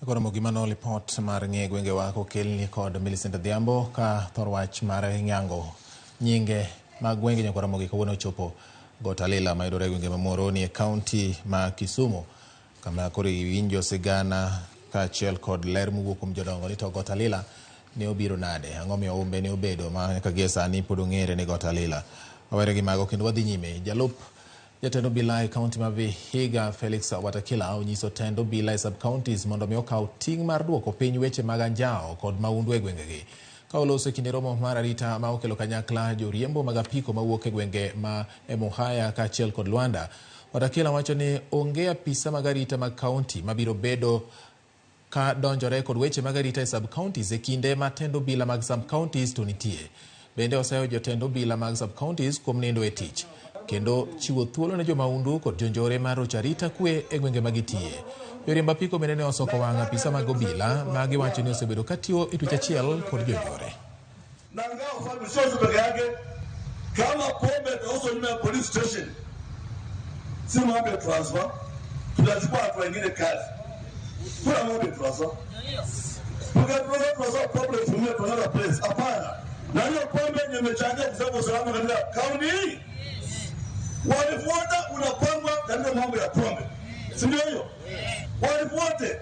Ramogi mano report mar gwengego wako kelni kod Millicent Dhiambo ka thorwach mar nyango nyinge mag gwenge Ramogi kawuono chopo Gotalila mayudore gwenge mamoroni e kaunti ma Kisumu kama koro winjo sigana kaachiel kod ler mowuok kuom jodongo ni to Gotalila ne obiro nade, ang'o miyo umbe ne obedo ma nyaka gie sani pod ong'ere ni Gotalila. Wawere gi mago kendo wadhi nyime. Jalup jatend Obila e kaunti ma Vihiga Felix Watakila onyiso tend Obila e sub-counties mondo mi okaw ting' mar duoko piny weche mag anjao kod maundu e gwengegi. Ka oloso e kinde romo mar arita ma okelo kanyakla joriembo mag apiko mawuok e gwenge ma Muhaya kaachiel kod Luanda, Watakila wacho ni onge apisa mag arita mag kaunti mabiro bedo ka donjore kod weche mag arita e sub-counties e kinde ma tend Obila mag sub-counties to nitie. Bende osayo jotend Obila mag sub-counties kuom nindo e tich kendo chiwo thuolo ne jomaundu kod jonjore mar rocho arita kwe e gwenge magitie. Joriemb apiko bende ne osoko wang' apisa mag Obila ma giwacho ni osebedo katiyo e tich achiel kod jonjore. Kama pombe also nyuma ya police station, si mambo ya transfer, tunachukua watu wengine kazi. Kuna mambo ya transfer. Tukatoa problem from here to another place. Hapana. Na hiyo pombe imechangia kusababu usalama katika kaunti hii. Walifuata unapangwa katika mambo ya pombe. Si ndio hiyo? Walifuate